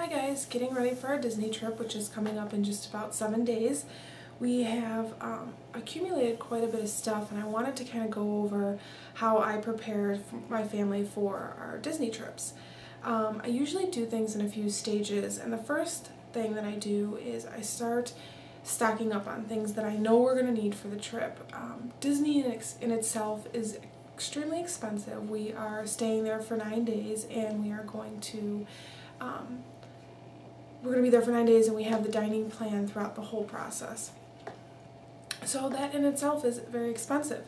guys, getting ready for our Disney trip, which is coming up in just about 7 days. We have accumulated quite a bit of stuff, and I wanted to kind of go over how I prepared my family for our Disney trips. I usually do things in a few stages, and the first thing that I do is I start stocking up on things that I know we're going to need for the trip. Disney in itself is extremely expensive. We are staying there for 9 days, and we are going to be there for 9 days, and we have the dining plan throughout the whole process. So that in itself is very expensive.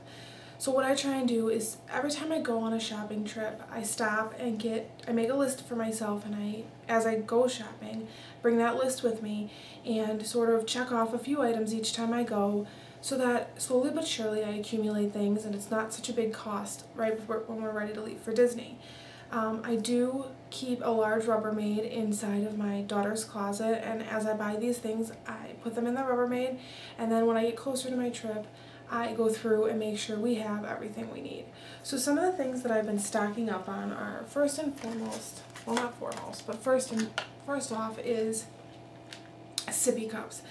So what I try and do is every time I go on a shopping trip, I stop and I make a list for myself, and as I go shopping, bring that list with me and sort of check off a few items each time I go, so that slowly but surely I accumulate things and it's not such a big cost right before when we're ready to leave for Disney. I do keep a large Rubbermaid inside of my daughter's closet, and as I buy these things, I put them in the Rubbermaid, and then when I get closer to my trip, I go through and make sure we have everything we need. So some of the things that I've been stocking up on are, first and foremost, well, not foremost, but first off is sippy cups.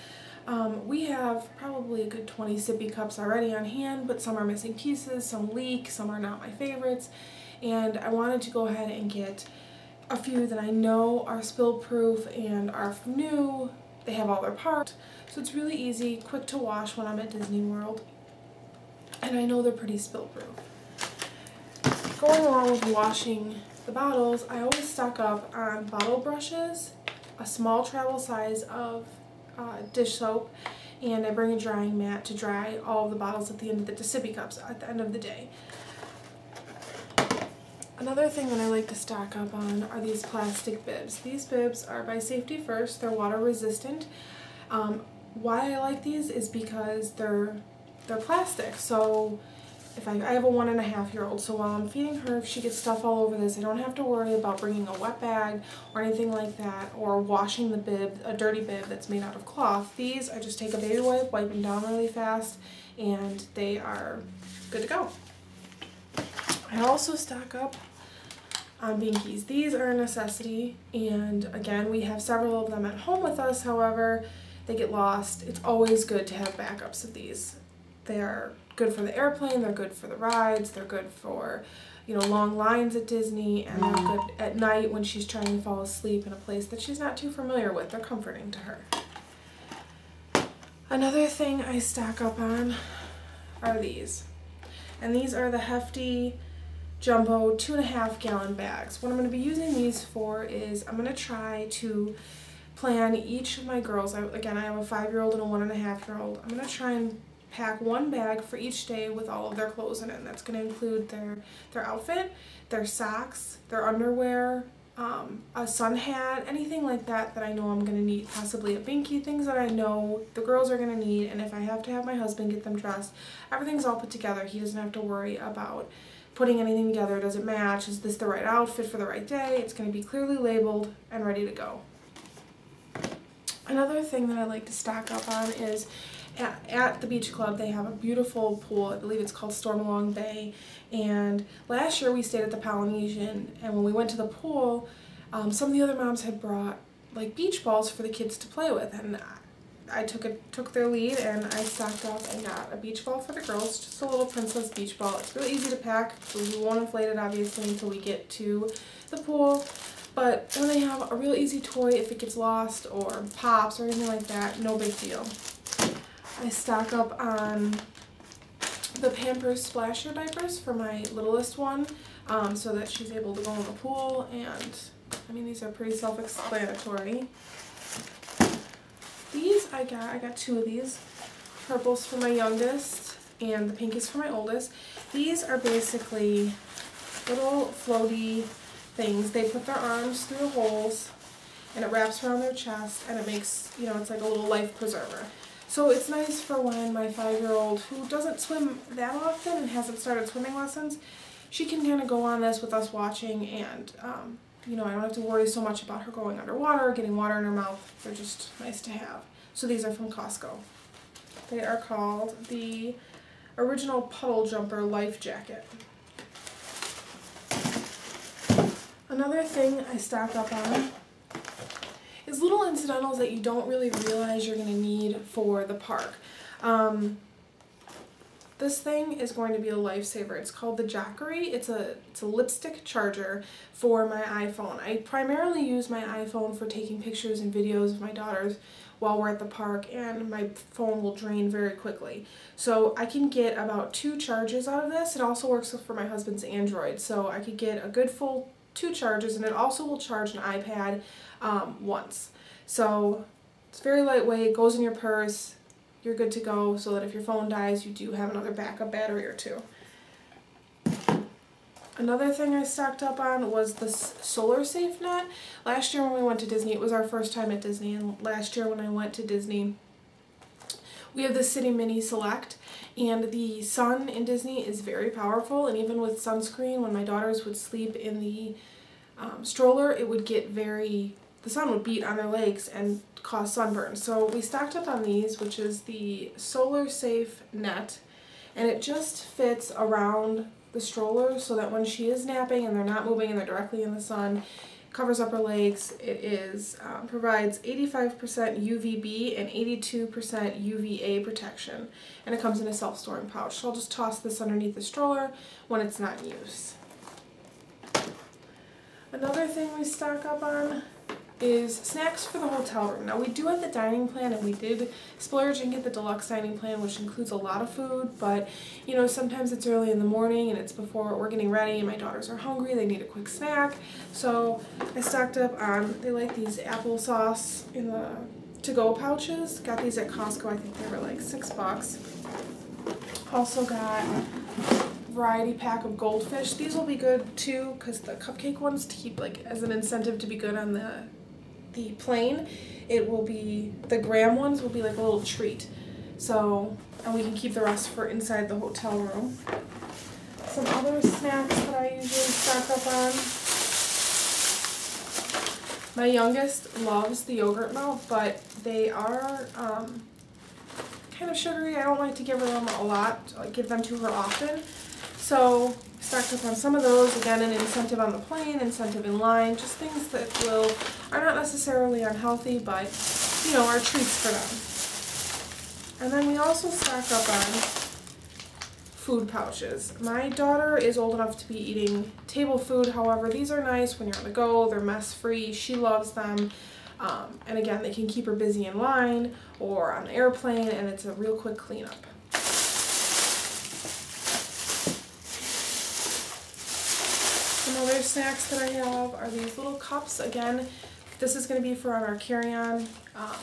We have probably a good 20 sippy cups already on hand, but some are missing pieces, some leak, some are not my favorites. And I wanted to go ahead and get a few that I know are spill proof and are new. They have all their parts, so it's really easy, quick to wash when I'm at Disney World. And I know they're pretty spill proof. Going along with washing the bottles, I always stock up on bottle brushes, a small travel size of dish soap, and I bring a drying mat to dry all of the bottles at the end of the sippy cups at the end of the day. Another thing that I like to stock up on are these plastic bibs. These bibs are by Safety First. They're water resistant. Why I like these is because they're plastic. So if I have a 1.5-year-old, so while I'm feeding her, if she gets stuff all over this, I don't have to worry about bringing a wet bag or anything like that, or washing the bib, a dirty bib that's made out of cloth. These, I just take a baby wipe them down really fast, and they are good to go. I also stock up on binkies. These are a necessity, and again, we have several of them at home with us. However, they get lost. It's always good to have backups of these. They are good for the airplane, they're good for the rides, they're good for, long lines at Disney, and they're good at night when she's trying to fall asleep in a place that she's not too familiar with. They're comforting to her. Another thing I stock up on are these, and these are the hefty jumbo 2.5-gallon bags. What I'm going to be using these for is I'm going to try to plan each of my girls. Again, I have a 5-year-old and a 1.5-year-old. I'm going to try and pack one bag for each day with all of their clothes in it. And that's going to include their outfit, their socks, their underwear, a sun hat, anything like that that I know I'm going to need, possibly a binky, things that I know the girls are going to need, and if I have to have my husband get them dressed, everything's all put together. He doesn't have to worry about putting anything together. Does it match? Is this the right outfit for the right day? It's going to be clearly labeled and ready to go. Another thing that I like to stock up on is at the beach club, they have a beautiful pool. I believe it's called Stormalong Bay, and last year we stayed at the Polynesian, and when we went to the pool, some of the other moms had brought like beach balls for the kids to play with, and I took their lead, and I stocked up and got a beach ball for the girls, just a little princess beach ball. It's really easy to pack, so we won't inflate it obviously until we get to the pool, but when they have a real easy toy, if it gets lost or pops or anything like that, no big deal. I stock up on the Pampers Splasher diapers for my littlest one, so that she's able to go in the pool, and I mean, these are pretty self-explanatory. These I got 2 of these. Purple's for my youngest and the pink is for my oldest. These are basically little floaty things. They put their arms through the holes, and it wraps around their chest, and it makes, it's like a little life preserver. So it's nice for when my 5-year-old, who doesn't swim that often and hasn't started swimming lessons, she can kind of go on this with us watching, and I don't have to worry so much about her going underwater, getting water in her mouth. They're just nice to have. So these are from Costco. They are called the Original Puddle Jumper Life Jacket. Another thing I stock up on is little incidentals that you don't really realize you're going to need for the park. This thing is going to be a lifesaver. It's called the Jackery. It's a lipstick charger for my iPhone. I primarily use my iPhone for taking pictures and videos of my daughters while we're at the park, and my phone will drain very quickly. So I can get about 2 charges out of this. It also works for my husband's Android, so I could get a good full 2 charges, and it also will charge an iPad once. So it's very lightweight, goes in your purse, you're good to go, so that if your phone dies, you do have another backup battery or 2. Another thing I stocked up on was this solar safe net. Last year when we went to Disney, it was our first time at Disney, and last year when I went to Disney, we have the City Mini Select, and the sun in Disney is very powerful, and even with sunscreen, when my daughters would sleep in the stroller, it would get the sun would beat on their legs and cause sunburn. So we stocked up on these, which is the Solar Safe Net, and it just fits around the stroller so that when she is napping and they're not moving and they're directly in the sun, covers up her legs. It is provides 85% UVB and 82% UVA protection, and it comes in a self-storing pouch. So I'll just toss this underneath the stroller when it's not in use. Another thing we stock up on is snacks for the hotel room. Now we do have the dining plan, and we did splurge and get the deluxe dining plan, which includes a lot of food, but you know, sometimes it's early in the morning and it's before we're getting ready and my daughters are hungry, they need a quick snack. So I stocked up on, they like these applesauce in the to-go pouches. Got these at Costco, I think they were like $6. Also got variety pack of goldfish. These will be good too, because the cupcake ones, to keep like as an incentive to be good on the plane, it will be, the graham ones will be like a little treat. So, and we can keep the rest for inside the hotel room. Some other snacks that I usually stock up on. My youngest loves the yogurt melt, but they are kind of sugary. I don't like to give them a lot, give them to her often. So stocked up on some of those. Again, an incentive on the plane, incentive in line, just things that are not necessarily unhealthy, but you know, are treats for them. And then we also stock up on food pouches. My daughter is old enough to be eating table food. However, these are nice when you're on the go. They're mess free. She loves them. And again, they can keep her busy in line or on the airplane, and it's a real quick cleanup. Some other snacks that I have are these little cups. Again, this is going to be for on our carry-on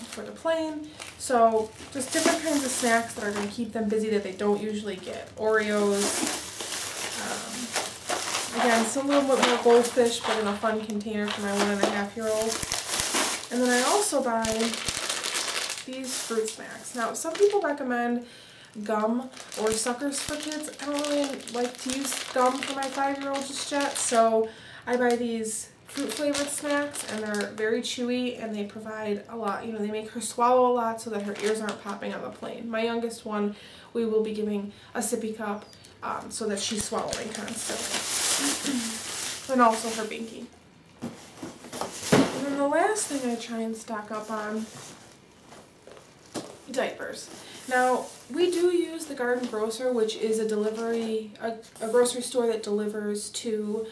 for the plane. So just different kinds of snacks that are going to keep them busy that they don't usually get. Oreos. Again, some little bit more goldfish, but in a fun container for my 1.5-year-old. And then I also buy these fruit snacks. Now, some people recommend gum or suckers for kids. I don't really like to use gum for my 5-year-old just yet, so I buy these fruit flavored snacks, and they're very chewy, and they provide a lot, you know, they make her swallow a lot so that her ears aren't popping on the plane. My youngest one, we will be giving a sippy cup so that she's swallowing constantly. And also her binky. And then the last thing I try and stock up on, diapers. Now, we do use the Garden Grocer, which is a grocery store that delivers to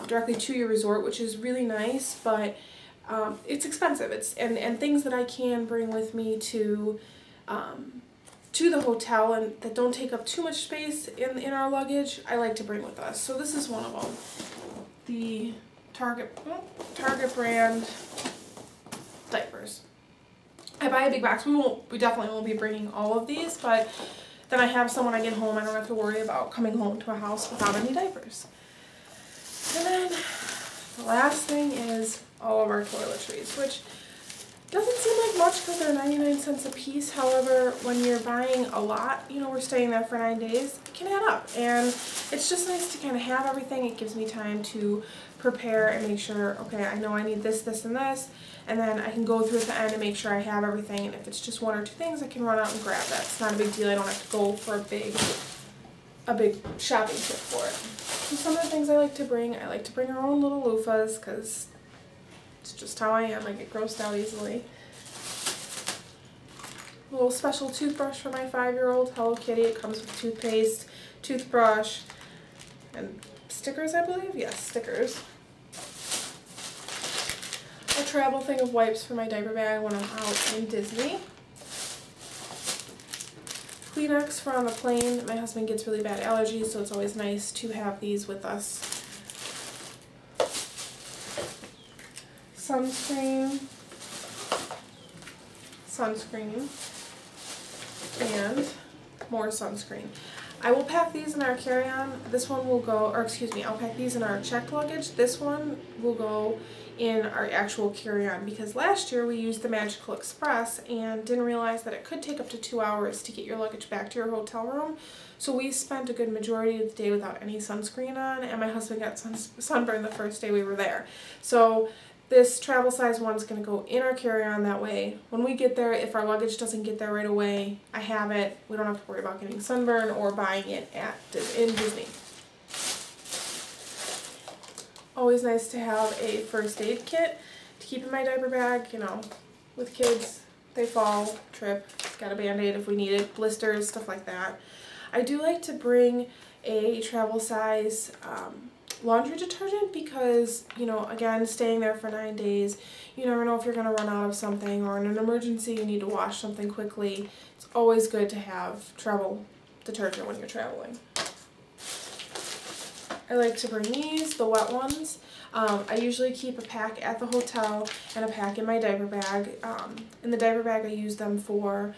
directly to your resort, which is really nice, but it's expensive. And things that I can bring with me to the hotel and that don't take up too much space in our luggage, I like to bring with us. So this is one of them. The Target brand diapers. I buy a big box. We definitely won't be bringing all of these, but then I have some when I get home. I don't have to worry about coming home to a house without any diapers. And then the last thing is all of our toiletries, which doesn't seem like much because they're 99 cents a piece. However, when you're buying a lot, you know, we're staying there for 9 days, it can add up. And it's just nice to kind of have everything. It gives me time to prepare and make sure, okay, I know I need this, this, and this. And then I can go through at the end and make sure I have everything. And if it's just 1 or 2 things, I can run out and grab that. It's not a big deal. I don't have to go for a big shopping trip for it. So some of the things I like to bring our own little loofahs, because It's just how I am. I get grossed out easily. A little special toothbrush for my 5-year-old, Hello Kitty. It comes with toothpaste, toothbrush, and stickers, I believe. Yes, stickers. A travel thing of wipes for my diaper bag when I'm out in Disney. Kleenex for on the plane. My husband gets really bad allergies, so it's always nice to have these with us. Sunscreen, and more sunscreen. I will pack these in our carry-on. This one will go, or excuse me, I'll pack these in our checked luggage. This one will go in our actual carry-on because last year we used the Magical Express and didn't realize that it could take up to 2 hours to get your luggage back to your hotel room. So we spent a good majority of the day without any sunscreen on, and my husband got sunburned the first day we were there. So this travel size one is going to go in our carry-on. That way when we get there, if our luggage doesn't get there right away, I have it. We don't have to worry about getting sunburn or buying it in Disney. Always nice to have a first aid kit to keep in my diaper bag. You know, with kids, they fall, trip, got a band-aid if we need it, blisters, stuff like that. I do like to bring a travel size laundry detergent because, you know, again, staying there for 9 days, you never know if you're going to run out of something, or in an emergency you need to wash something quickly. It's always good to have travel detergent when you're traveling. I like to bring these, the wet ones. I usually keep a pack at the hotel and a pack in my diaper bag. In the diaper bag I use them for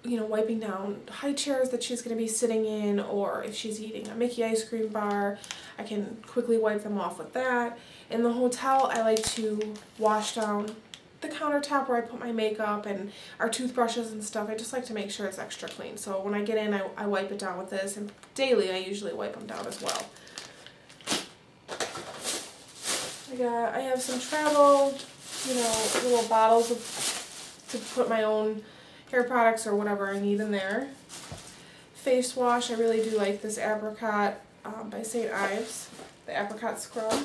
you know, wiping down high chairs that she's going to be sitting in, or if she's eating a Mickey ice cream bar, I can quickly wipe them off with that. In the hotel, I like to wash down the countertop where I put my makeup and our toothbrushes and stuff. I just like to make sure it's extra clean. So when I get in, I wipe it down with this, and daily I usually wipe them down as well. I have some travel, you know, little bottles to put my own hair products or whatever I need in there. Face wash, I really do like this apricot by St. Ives, the apricot scrub.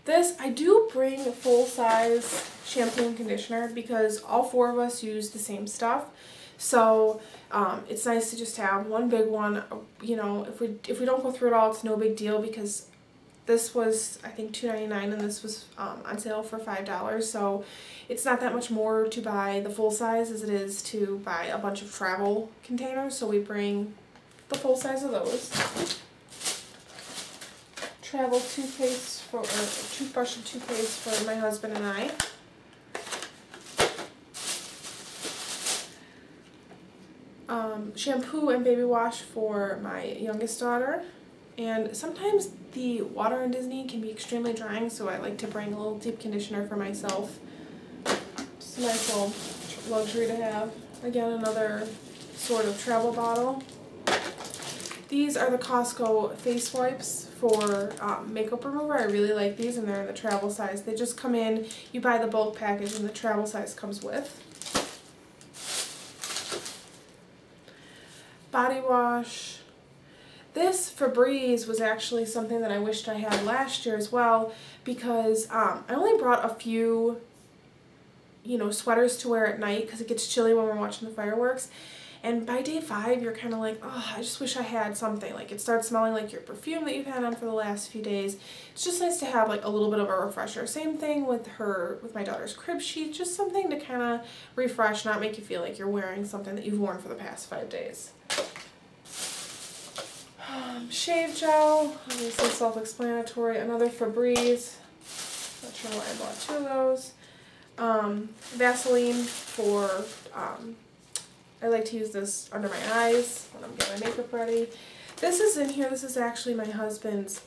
This, I do bring full-size shampoo and conditioner because all 4 of us use the same stuff. So it's nice to just have one big one. You know, if we don't go through it all, it's no big deal because this was, I think, $2.99 and this was on sale for $5. So it's not that much more to buy the full size as it is to buy a bunch of travel containers. So we bring the full size of those. Travel toothpaste or toothbrush and toothpaste for my husband and I. Shampoo and baby wash for my youngest daughter. And sometimes the water in Disney can be extremely drying, so I like to bring a little deep conditioner for myself. Just a nice little luxury to have. Again, another sort of travel bottle. These are the Costco face wipes for makeup remover. I really like these, and they're in the travel size. They just come in, you buy the bulk package, and the travel size comes with. Body wash. This Febreze was actually something that I wished I had last year as well, because I only brought a few, you know, sweaters to wear at night because it gets chilly when we're watching the fireworks. And by day 5, you're kind of like, oh, I just wish I had something. Like, it starts smelling like your perfume that you've had on for the last few days. It's just nice to have like a little bit of a refresher. Same thing with my daughter's crib sheet. Just something to kind of refresh, not make you feel like you're wearing something that you've worn for the past 5 days. Shave gel, obviously self-explanatory. Another Febreze. Not sure why I bought 2 of those. Vaseline for, I like to use this under my eyes when I'm getting my makeup ready. This is in here. This is actually my husband's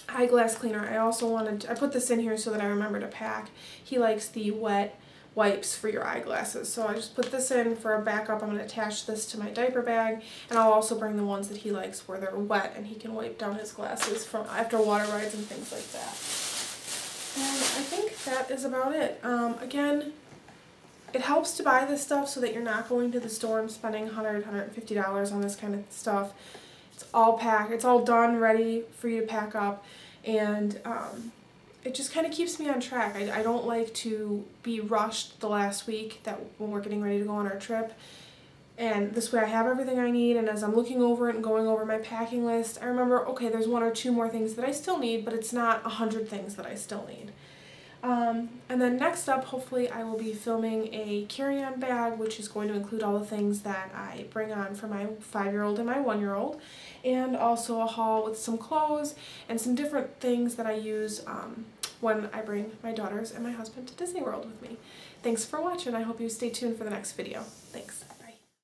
eyeglass cleaner. I put this in here so that I remember to pack. He likes the wet wipes for your eyeglasses. So I just put this in for a backup. I'm going to attach this to my diaper bag, and I'll also bring the ones that he likes where they're wet and he can wipe down his glasses from after water rides and things like that. And I think that is about it. Again, it helps to buy this stuff so that you're not going to the store and spending $100, $150 on this kind of stuff. It's all packed. It's all done, ready for you to pack up, and it just kind of keeps me on track. I don't like to be rushed the last week that when we're getting ready to go on our trip. And this way I have everything I need, and as I'm looking over it and going over my packing list, I remember, okay, there's 1 or 2 more things that I still need, but it's not 100 things that I still need. And then next up, hopefully I will be filming a carry-on bag, which is going to include all the things that I bring on for my 5-year-old and my 1-year-old, and also a haul with some clothes and some different things that I use when I bring my daughters and my husband to Disney World with me. Thanks for watching. I hope you stay tuned for the next video. Thanks.